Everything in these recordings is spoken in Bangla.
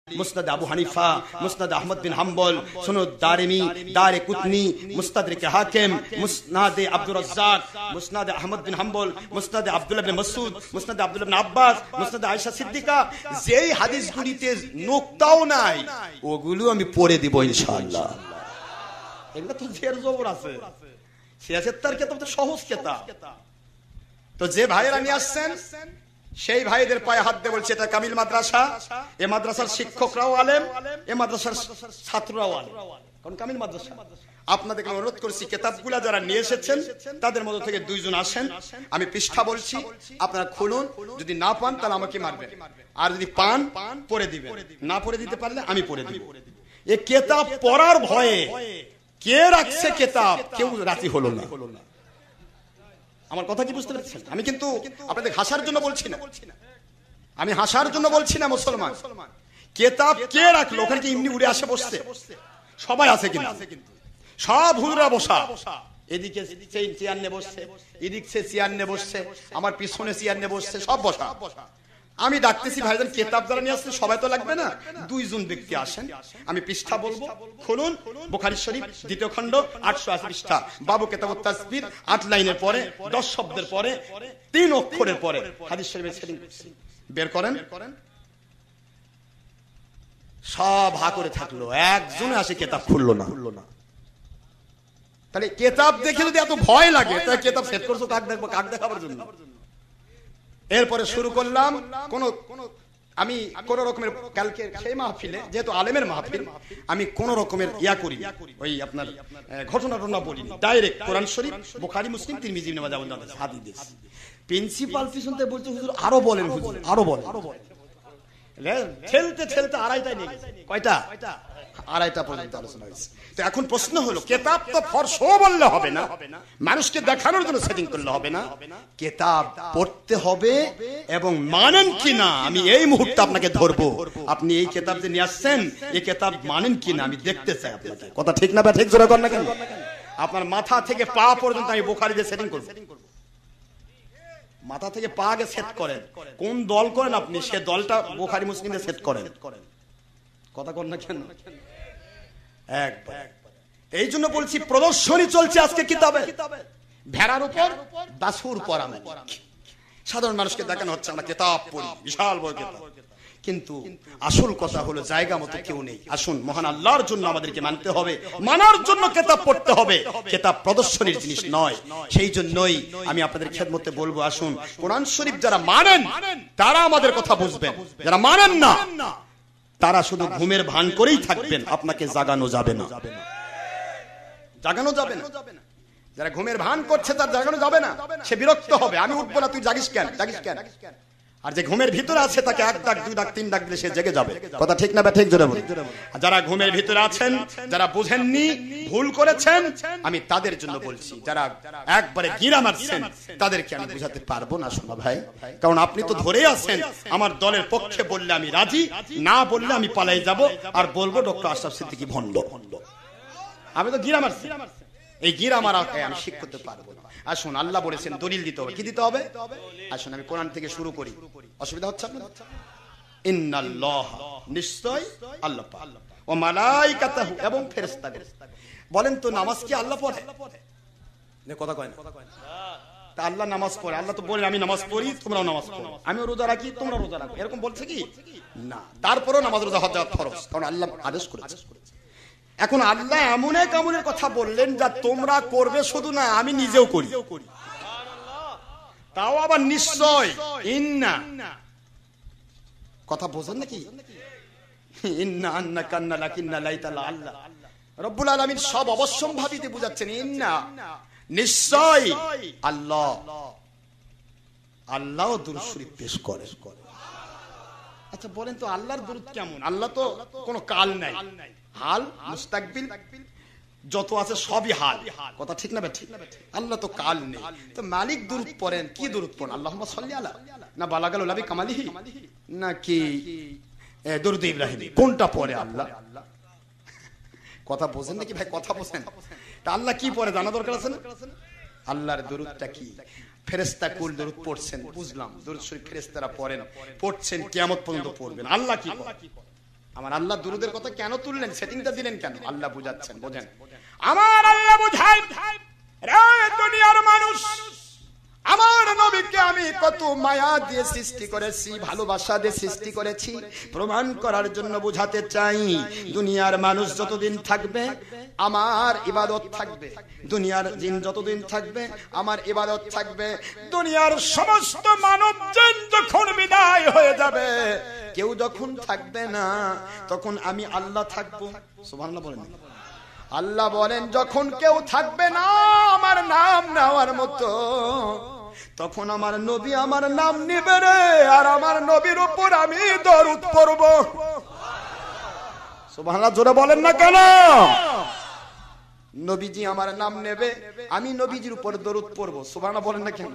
মুসনাদ আবু হানিফা, মুসনাদ আহমদ বিন হাম্বল, সুনাদ দারিমি, দারে কুতনি, মুস্তাদরিক হাকিম, মুসনাদ আব্দুর রাজ্জাক, মুসনাদ আহমদ বিন হাম্বল, মুসনাদ আব্দুল্লাহ ইবনে মাসউদ, মুসনাদ আব্দুল্লাহ ইবনে আব্বাস, মুসনাদ আয়েশা সিদ্দিকা, যেই হাদিসগুলিতে নোক্তাও নাই ওগুলো আমি পড়ে দিব ইনশাআল্লাহ। এগুলো তো জের জবর আছে, সিয়াসেত্তার কিতাব তো সহজ কিতাব। তো যে ভাইয়েরা নিয়ে আসছেন সেই ভাইদের পায়ে হাত দিয়ে বলছে এটা কামিল মাদ্রাসা, এই মাদ্রাসার শিক্ষকরাও আলেম, এই মাদ্রাসার ছাত্ররাও আলেম, কারণ কামিল মাদ্রাসা। আপনাদেরকে অনুরোধ করছি কিতাবগুলা যারা নিয়ে এসেছেন তাদের মধ্যে থেকে দুইজন আসেন, আমি পৃষ্ঠা বলছি আপনারা খুলুন, যদি না পান তাহলে আমাকে মারবেন, আর যদি পান পড়ে দিবেন, না পড়ে দিতে পারলে আমি পড়ে দিব। এই কিতাব পড়ার ভয়ে কে রাখছে কিতাব কেউ রাজি হলো না। আমার কথা কি বুঝতে পারছেন? আমি কিন্তু আপনাদের হাসার জন্য বলছি না, আমি হাসার জন্য বলছি না। মুসলমান কিতাব কে রাখলো? ওখানে কি এমনি উড়ে আসে বসছে? সবাই আছে কিন্তু, সব হুজুরা বসা, এদিকে চেয়ার নিয়ে বসছে, এদিকে চেয়ার নিয়ে বসছে, আমার পিছনে চেয়ার নিয়ে বসছে, সব বসা। আমি ডাকতেছি ভাইজান কিতাব যারা নিয়ে আসছে সবাই তো লাগবে না, দুইজন ব্যক্তি আসেন, আমি পৃষ্ঠা বলবো, খুলুন বুখারী শরীফ 2য় খণ্ড 880 পৃষ্ঠা, বাবু কিতাবুত তাসবির 8 লাইনের পরে 10 শব্দের পরে 3 অক্ষরের পরে হাদিস শরীফের সেটিং বের করেন। সব হা করে থাকলো, একজন আসে কিতাব খুললো না। তাহলে কিতাব দেখে যদি এত ভয় লাগে তাহলে কিতাব সেট করছো কাক দেখবো, কাক দেখাবার জন্য। এরপরে শুরু করলাম আমি কোন রকমের কালকে সেই মাহফিলে, যেহেতু আলেমের মাহফিল, আমি কোন রকমের ইয়া করি, ওই আপনার ঘটনা বলি, ডাইরেক্ট কোরআন শরীফ, বুখারী, মুসলিম, তিরমিজি, ইবনে মাজাহ হাদিস। প্রিন্সিপাল পিছনতে বলতে হুজুর আরো বলেন, হুজুর আরো বলেন, ঠেলতে ঠেলতে আড়াইটায় নিয়ে গেছে। কয়টা? আড়াইটা পর্যন্ত আলোচনা হয়েছে। তো এখন প্রশ্ন হলো, কিতাব তো ফর শো বললে হবে না, মানুষকে দেখানোর জন্য সেটিং করলে হবে না, কিতাব পড়তে হবে এবং মানেন কিনা আমি এই মুহূর্তে আপনাকে ধরবো। আপনি এই কিতাব যে নিয়ে আসছেন এই কিতাব মানেন কিনা আমি দেখতে চাই আপনাকে। কথা ঠিক না? ঠিক জোরে কর না কেন? আপনার মাথা থেকে পা পর্যন্ত আমি বুখারী দিয়ে সেটিং করব। মাথা থেকে পা আগে সেট করেন, কোন দল করেন আপনি সে দলটা বুখারী মুসলিম দিয়ে সেট করেন। কথা কর না কেন? একবার এই জন্য বলছি প্রদর্শনী চলছে আজকে কিতাবে, ভেড়ার উপর বাছুর পরা, সাধারণ মানুষকে দেখানো হচ্ছে আমরা কিতাব পড়ি, বিশাল বড় কিতাব, কিন্তু আসল কথা হলো জায়গা মতো কেউ নেই। আসুন, মহান আল্লাহর জন্য আমাদেরকে মানতে হবে, মানার জন্য কিতাব পড়তে হবে, কিতাব প্রদর্শনীর জিনিস নয়। সেই জন্যই আমি আপনাদের খেদমতে বলবো, আসুন কোরআন শরীফ যারা মানেন তারা আমাদের কথা বুঝবেন, যারা মানেন না তারা শুধু ঘুমের ভান করেই থাকবেন, আপনাকে জাগানো যাবে না, জাগানো যাবে না। যারা ঘুমের ভান করছে তার জাগানো যাবে না, সে বিরক্ত হবে, আমি উঠবো না, তুই জাগিস কেন, জাগিস কেন। আর যে ঘুমের ভিতরে আছে তাকে 1 ডাক 2 ডাক 3 ডাক দিলে সে জেগে যাবে। কথা ঠিক না? ঠিক জোরে বলুন। যারা ঘুমের ভিতরে আছেন, যারা বুঝেননি, ভুল করেছেন, আমি তাদের জন্য বলছি, যারা একবারে গিরা মারছেন তাদেরকে আমি বুঝাতে পারবো না শোনা ভাই, কারণ আপনি তো ধরে আছেন আমার দলের পক্ষে বললে আমি রাজি, না বললে আমি পালাই যাব আর বলবো ডক্টর আশরাফ সিদ্দিকী ভণ্ড। আমি তো গিরা মারছি, এই গিরা মারাকে আমি শিখ করতে পারবো না। আসুন, আল্লাহ বলেছেন দলিল দিতে হবে, কি দিতে হবে? আসুন আমি কোরআন থেকে শুরু করি, অসুবিধা হচ্ছে আপনাদের? ইন্নাল্লাহ, নিশ্চয় আল্লাহ পাক, ও মালাইকাতাহু, এবং ফেরেশতাগণ। বলেন তো নামাজ কি আল্লাহ পড়ে? কথা কয় না? তা আল্লাহ নামাজ পড়ে, আল্লাহ তো বলেন আমি নামাজ পড়ি তোমরাও নামাজ পড়ো, আমি রোজা রাখি তোমরা রোজা রাখো, এরকম বলছে কি? না। তারপরেও নামাজ রোজা হজ জাকাত ফরজ, কারণ আল্লাহ আদেশ করেছে। এখন আল্লাহ এমন এক আমলের কথা বললেন যা তোমরা করবে শুধু না, আমি নিজেও করি, তাও আবার নিশ্চয়। ইন্না, কথা বোঝেন নাকি? ইন্না আন্নাকা আন্না লাকিন্না লাইতালা আল্লাহ রব্বুল আলামিন সব অবশ্যম্ভাবীতে বুঝাচ্ছেন। ইন্না, নিশ্চয় আল্লাহ, আল্লাহ দুরূদ শরীফ পেশ করে। আচ্ছা বলেন তো আল্লাহর দুরূদ কেমন? আল্লাহ তো কোনো কাল নাই, হাল মুস্তাকবিল যত আছে সবই হাল। কথা ঠিক না? ঠিক। আল্লাহ তো কাল নেই, তো মালিক দুরূদ পড়েন, কি দুরূদ পড়েন? আল্লাহুম্মা সাল্লি আলা, না বালাগাল লাবি কামালিহি, নাকি দরুদ ইব্রাহিমি, কোনটা পড়ে আল্লাহ? কথা বোঝেন নাকি ভাই? কথা বোঝেন? তা আল্লাহ কি পড়ে জানা দরকার আছে না? আল্লাহর দুরূদটা কি? ফেরেশতা কুল দরুদ পড়ছেন, বুঝলাম, দরুদ শরীফ ফেরেশতারা পড়েন, পড়ছেন, কিয়ামত পর্যন্ত পড়বেন। আল্লাহ কি পড়ে? আমার আল্লাহ দুরুদের কথা কেন তুললেন, সেটিংটা দিলেন কেন? আল্লাহ বুঝাচ্ছেন, বোঝেন। আমার আল্লাহ বুঝাই, রে দুনিয়ার মানুষ, আমার নবীকে আমি কত মায়া দিয়ে সৃষ্টি করেছি, ভালোবাসা দিয়ে সৃষ্টি করেছি, প্রমাণ করার জন্য বুঝাতে চাই। দুনিয়ার মানুষ যতদিন থাকবে আমার ইবাদত থাকবে, দুনিয়ার জিন যতদিন থাকবে আমার ইবাদত থাকবে। দুনিয়ার সমস্ত মানব জিন যখন বিদায় হয়ে যাবে, কেউ যখন থাকবে না, তখন আমি আল্লাহ থাকবো। সুবহানাল্লাহ বলেন। আল্লাহ বলেন যখন কেউ থাকবে না আমার নাম নেওয়ার মতো, তখন আমার নবী আমার নাম নিবে রে, আর আমার নবীর উপর আমি দরুদ পড়ব। সুবহানাল্লাহ জোরে বলেন না কেন? নবীজি আমার নাম নেবে, আমি নবীজির উপর দরুদ পড়ব। সুবহানাল্লাহ বলেন না কেন?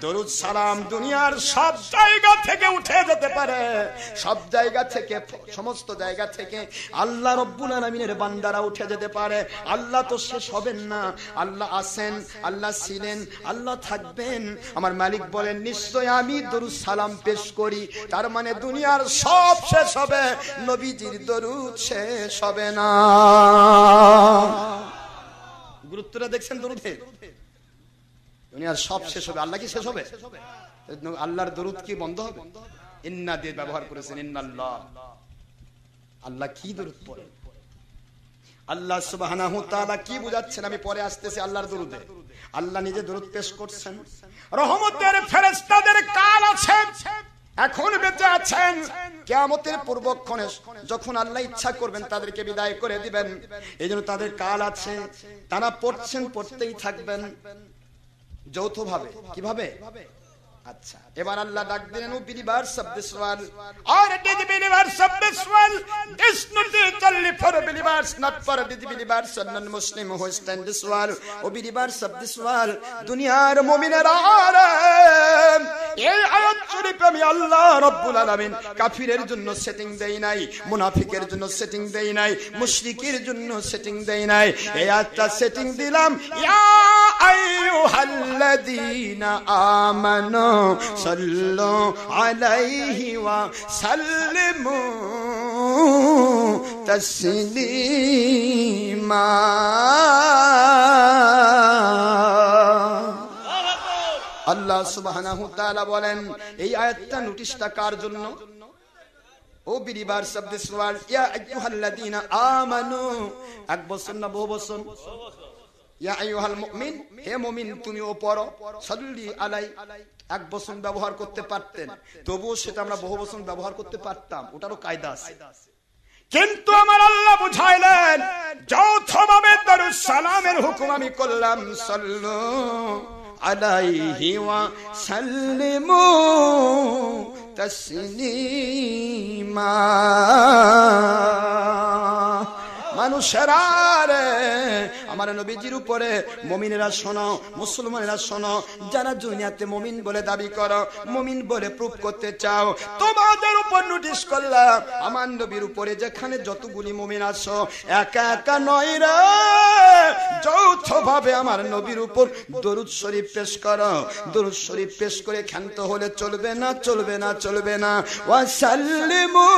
দরুদ সালাম দুনিয়ার সব জায়গা থেকে উঠে যেতে পারে, সব জায়গা থেকে, সমস্ত জায়গা থেকে আল্লাহ রব্বুল আলামিনের বান্দারা উঠে যেতে পারে। আল্লাহ তো শেষ হবেন না, আল্লাহ আছেন, আল্লাহ ছিলেন, আল্লাহ থাকবেন। আমার মালিক বলেন নিশ্চয় আমি দরুদ সালাম পেশ করি, তার মানে দুনিয়ার সব শেষ হবে, নবীজির দরুদ শেষ হবে না। গুরুত্বটা দেখছেন দরুদের? দুনিয়ার সব শেষ হবে, আল্লাহ কি শেষ হবে? আল্লাহর দরুদ কি বন্ধ হবে? ইন্না দিয়ে ব্যবহার করেছেন, ইন্নাল্লাহ। আল্লাহ কি দরুদ পড়েন? আল্লাহ সুবহানাহু ওয়া তাআলা কি বুঝাচ্ছেন আমি পরে আসতেছি আল্লাহর দরুদে। আল্লাহ নিজে দরুদ পেশ করছেন। রহমতের ফেরেশতাদের কাল আছে, এখন বেঁচে আছেন। কিয়ামতের পূর্বক্ষণে যখন আল্লাহ ইচ্ছা করবেন তাদেরকে বিদায় করে দিবেন, এইজন্য তাদের কাল আছে। তারা পড়ছেন, পড়তেই থাকবেন যৌথভাবে। কিভাবে? আচ্ছা, এবার আল্লাহ ডাক দিলেন, ও believers of this world, or did the believers of this world, this not only for believers, not for the believers or non-Muslim who stand this world, O believers of this world, দুনিয়ার মুমিনেরা, এই আয়াত শরীফে আমি আল্লাহ রাব্বুল আলামিন কাফিরের জন্য সেটিং দেই নাই, মুনাফিকের জন্য সেটিং দেই নাই, মুশরিকের জন্য সেটিং দেই নাই, এই আয়াতটা সেটিং দিলাম। ইয়া আইয়ুহাল্লাযীনা আমানু সাল্লু আলাইহি ওয়া সাল্লিমু তাসলিমা। আল্লাহ সুবহানাহু ওয়া তাআলা বলেন এই আয়াতটা নোটিশটা কার জন্য? O believers of this world, ইয়া আইয়ুহাল্লাযীনা আমানু, এক বছর না বহু বছর? ইয়া আইয়ুহাল মুমিন, হে মুমিন তুমিও পড়ো, সাল্লি আলাই, এক বছর ব্যবহার করতে পারতেন, তবুও সেটা আমরা বহু বছর ব্যবহার করতে পারতাম, ওটারও কায়দা আছে। কিন্তু আমার আল্লাহ বুঝাইলেন যৌথভাবে দরুদ সালামের হুকুম আমি করলাম, সাল্লু আলাইহি ওয়া সাল্লিমু তাসলিমা। মানুষেরা রে, আমার নবীজির উপরে মুমিনেরা শোনো, মুসলমানেরা শোনো, যারা দুনিয়াতে মুমিন বলে দাবি করো, মুমিন বলে প্রুফ করতে চাও, তোমাদের উপর নোটিশ করলাম আমার নবীর উপরে যেখানে যতগুলি মুমিন আছো একা একা নয় রে, যৌথভাবে আমার নবীর উপর দরুদ শরীফ পেশ করো। দরুদ শরীফ পেশ করে ক্ষান্ত হলে চলবে না, চলবে না, চলবে না। ওয়া সাল্লিমু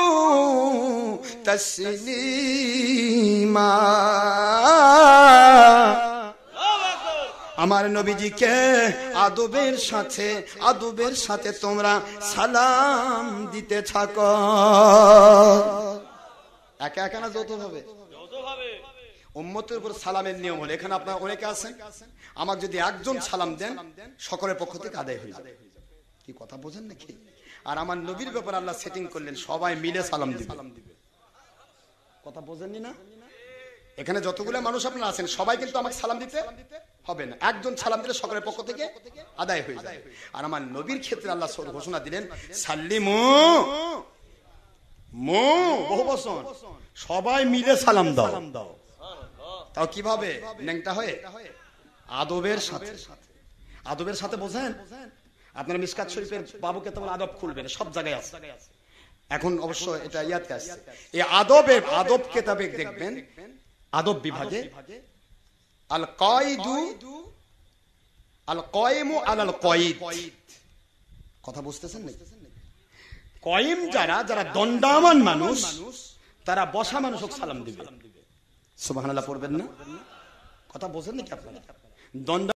তাসলিমা। আমার নবীজিকে আদবের সাথে, আদবের সাথে তোমরা সালাম দিতে থাকো। একা একা না যৌথভাবে? উম্মতের উপর সালামের নিয়ম হলো, এখানে আপনারা অনেকে আছেন, আমাকে যদি একজন সালাম দেন সকলের পক্ষ থেকে আদায় হয়ে যাবে। কি কথা বোঝেন নাকি? আর আমার নবীর ব্যাপারে আল্লাহ সেটিং করলেন সবাই মিলে সালাম দিবে। কথা বোঝেননি না? এখানে যতগুলো মানুষ আপনারা আছেন সবাই কিন্তু আমাকে সালাম দিতে হবে না, একজন সালাম দিলে সকলের পক্ষ থেকে আদায় হয়ে যায়। আর আমার নবীর ক্ষেত্রে আল্লাহ ঘোষণা দিলেন সাল্লিমু, মু বহু বচন, সবাই মিলে সালাম দাও। তাও কিভাবে? ন্যাংটা হয়ে, আদবের সাথে। আদবের সাথে বোঝেন? আপনারা মিশকাত শরীফের বাবুকে তেমন আদব খুলবেন, সব জায়গায় আছে। এখন অবশ্য এটা ইয়াদকে আসছে, এই আদবের, আদব কিতাবে দেখবেন আদব বিভাগে আল কায়দু, আল কায়িমু আলাল কায়িদ। কথা বুঝতেছেন নাকি? কায়িম যারা, যারা দণ্ডায়মান মানুষ, তারা বসা মানুষক সালাম দিবে। সুবহানাল্লাহ পড়বেন না? কথা বোঝেন নাকি আপনারা? দণ্ড